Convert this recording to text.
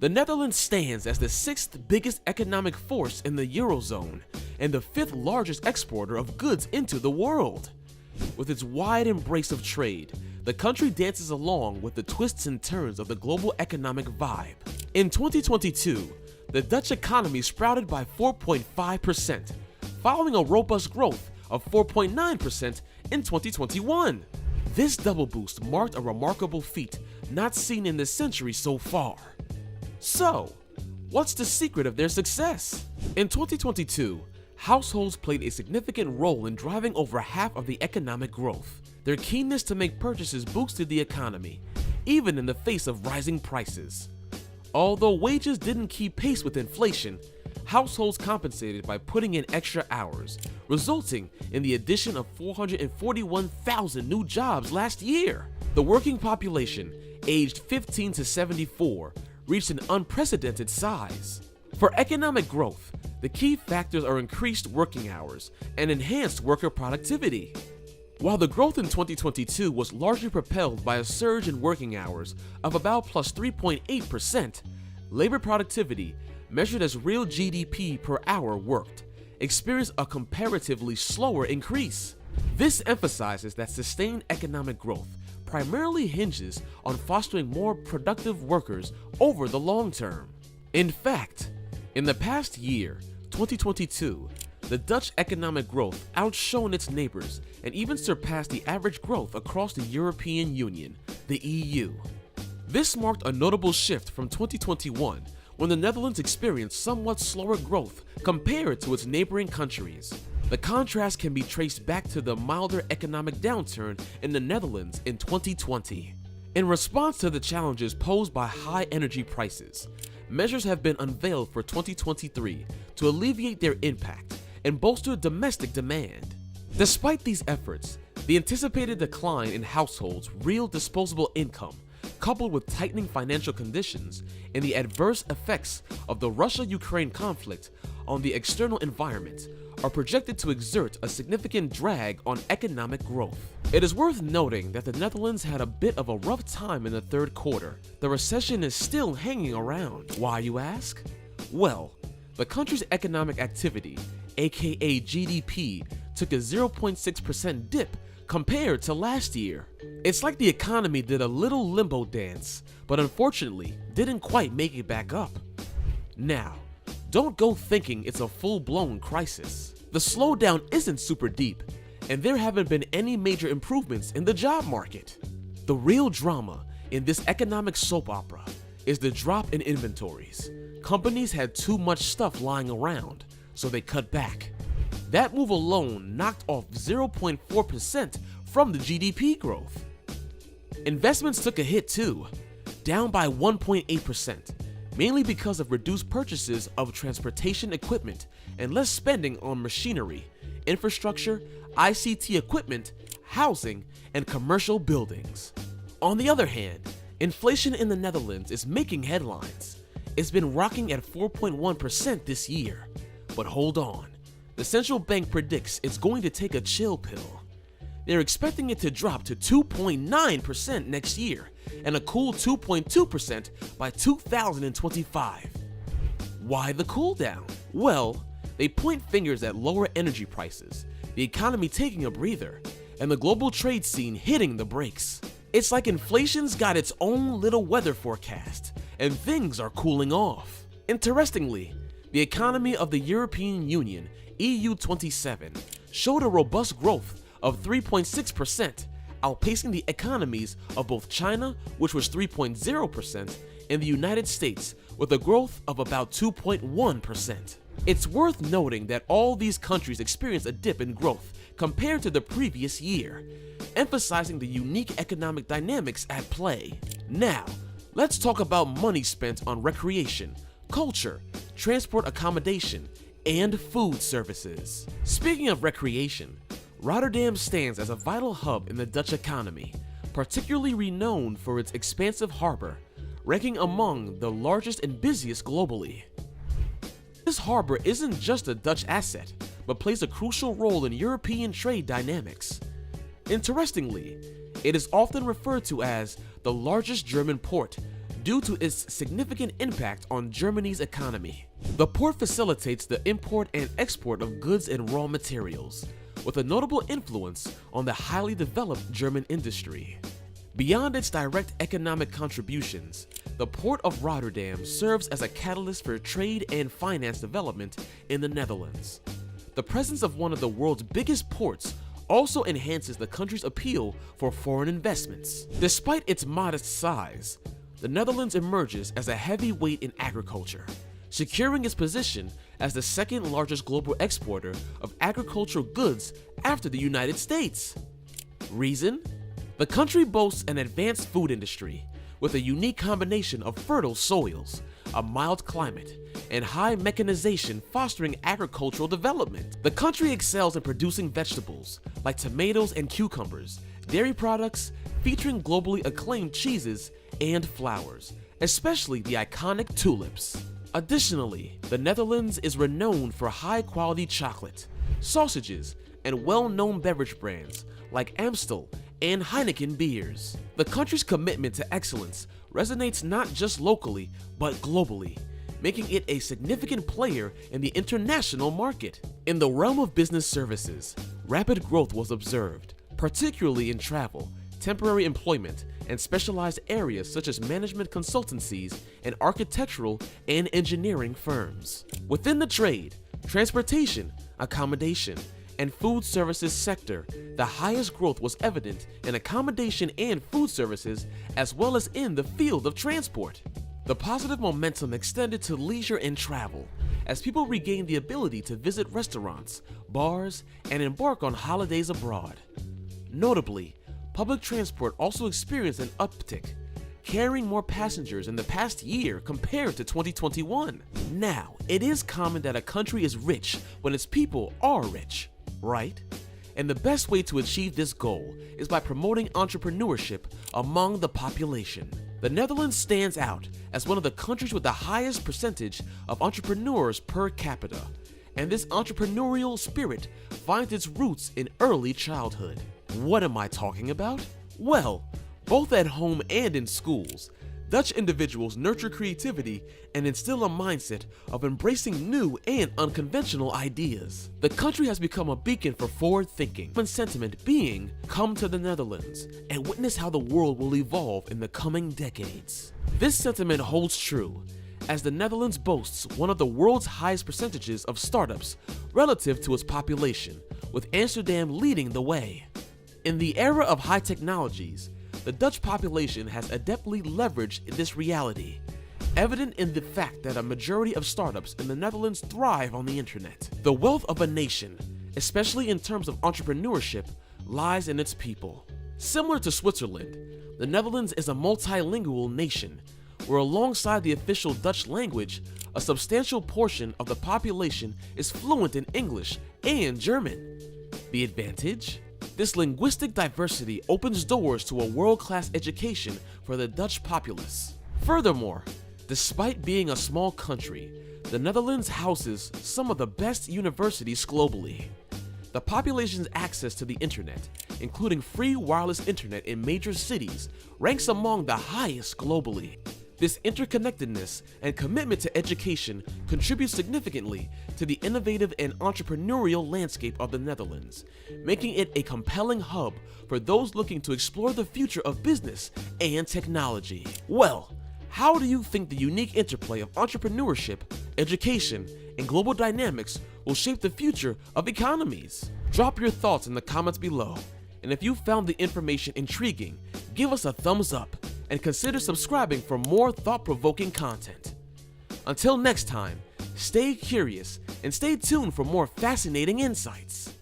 The Netherlands stands as the sixth biggest economic force in the Eurozone and the fifth largest exporter of goods into the world. With its wide embrace of trade, the country dances along with the twists and turns of the global economic vibe. In 2022, the Dutch economy sprouted by 4.5%, following a robust growth of 4.9% in 2021. This double boost marked a remarkable feat not seen in this century so far. So, what's the secret of their success? In 2022, households played a significant role in driving over half of the economic growth. Their keenness to make purchases boosted the economy, even in the face of rising prices. Although wages didn't keep pace with inflation, households compensated by putting in extra hours, resulting in the addition of 441,000 new jobs last year. The working population, aged 15 to 74, reached an unprecedented size. For economic growth, the key factors are increased working hours and enhanced worker productivity. While the growth in 2022 was largely propelled by a surge in working hours of about plus 3.8%, labor productivity, measured as real GDP per hour worked, experienced a comparatively slower increase. This emphasizes that sustained economic growth primarily hinges on fostering more productive workers over the long term. In fact, in the past year, 2022, the Dutch economic growth outshone its neighbors and even surpassed the average growth across the European Union, the EU. This marked a notable shift from 2021, when the Netherlands experienced somewhat slower growth compared to its neighboring countries. The contrast can be traced back to the milder economic downturn in the Netherlands in 2020. In response to the challenges posed by high energy prices, measures have been unveiled for 2023 to alleviate their impact and bolster domestic demand. Despite these efforts, the anticipated decline in households' real disposable income, coupled with tightening financial conditions and the adverse effects of the Russia-Ukraine conflict on the external environment, are projected to exert a significant drag on economic growth. It is worth noting that the Netherlands had a bit of a rough time in the third quarter. The recession is still hanging around. Why, you ask? Well, the country's economic activity, aka GDP, took a 0.6% dip compared to last year. It's like the economy did a little limbo dance, but unfortunately didn't quite make it back up. Now, don't go thinking it's a full-blown crisis. The slowdown isn't super deep, and there haven't been any major improvements in the job market. The real drama in this economic soap opera is the drop in inventories. Companies had too much stuff lying around, so they cut back. That move alone knocked off 0.4% from the GDP growth. Investments took a hit too, down by 1.8%, mainly because of reduced purchases of transportation equipment and less spending on machinery, infrastructure, ICT equipment, housing, and commercial buildings. On the other hand, inflation in the Netherlands is making headlines. It's been rocking at 4.1% this year. But hold on, the central bank predicts it's going to take a chill pill. They're expecting it to drop to 2.9% next year and a cool 2.2% by 2025. Why the cool down? Well, they point fingers at lower energy prices, the economy taking a breather, and the global trade scene hitting the brakes. It's like inflation's got its own little weather forecast, and things are cooling off. Interestingly, the economy of the European Union, EU27, showed a robust growth of 3.6%, outpacing the economies of both China, which was 3.0%, and the United States, with a growth of about 2.1%. It's worth noting that all these countries experienced a dip in growth compared to the previous year, emphasizing the unique economic dynamics at play. Now, let's talk about money spent on recreation, culture, transport accommodation, and food services. Speaking of recreation, Rotterdam stands as a vital hub in the Dutch economy, particularly renowned for its expansive harbor, ranking among the largest and busiest globally. This harbor isn't just a Dutch asset, but plays a crucial role in European trade dynamics. Interestingly, it is often referred to as the largest German port due to its significant impact on Germany's economy. The port facilitates the import and export of goods and raw materials, with a notable influence on the highly developed German industry. Beyond its direct economic contributions, the Port of Rotterdam serves as a catalyst for trade and finance development in the Netherlands. The presence of one of the world's biggest ports also enhances the country's appeal for foreign investments. Despite its modest size, the Netherlands emerges as a heavyweight in agriculture, securing its position as the second largest global exporter of agricultural goods after the United States. Reason? The country boasts an advanced food industry with a unique combination of fertile soils, a mild climate, and high mechanization fostering agricultural development. The country excels in producing vegetables like tomatoes and cucumbers, dairy products featuring globally acclaimed cheeses, and flowers, especially the iconic tulips. Additionally, the Netherlands is renowned for high-quality chocolate, sausages, and well-known beverage brands like Amstel and Heineken beers. The country's commitment to excellence resonates not just locally, but globally, making it a significant player in the international market. In the realm of business services, rapid growth was observed, particularly in travel, temporary employment, and specialized areas such as management consultancies and architectural and engineering firms. Within the trade, transportation, accommodation, and food services sector, the highest growth was evident in accommodation and food services, as well as in the field of transport. The positive momentum extended to leisure and travel, as people regained the ability to visit restaurants, bars, and embark on holidays abroad. Notably, public transport also experienced an uptick, carrying more passengers in the past year compared to 2021. Now, it is common that a country is rich when its people are rich, right? And the best way to achieve this goal is by promoting entrepreneurship among the population. The Netherlands stands out as one of the countries with the highest percentage of entrepreneurs per capita, and this entrepreneurial spirit finds its roots in early childhood. What am I talking about? Well, both at home and in schools, Dutch individuals nurture creativity and instill a mindset of embracing new and unconventional ideas. The country has become a beacon for forward thinking, and sentiment being, come to the Netherlands and witness how the world will evolve in the coming decades. This sentiment holds true, as the Netherlands boasts one of the world's highest percentages of startups relative to its population, with Amsterdam leading the way. In the era of high technologies, the Dutch population has adeptly leveraged this reality, evident in the fact that a majority of startups in the Netherlands thrive on the internet. The wealth of a nation, especially in terms of entrepreneurship, lies in its people. Similar to Switzerland, the Netherlands is a multilingual nation, where alongside the official Dutch language, a substantial portion of the population is fluent in English and German. The advantage? This linguistic diversity opens doors to a world-class education for the Dutch populace. Furthermore, despite being a small country, the Netherlands houses some of the best universities globally. The population's access to the internet, including free wireless internet in major cities, ranks among the highest globally. This interconnectedness and commitment to education contributes significantly to the innovative and entrepreneurial landscape of the Netherlands, making it a compelling hub for those looking to explore the future of business and technology. Well, how do you think the unique interplay of entrepreneurship, education, and global dynamics will shape the future of economies? Drop your thoughts in the comments below, and if you found the information intriguing, give us a thumbs up and consider subscribing for more thought-provoking content. Until next time, stay curious and stay tuned for more fascinating insights.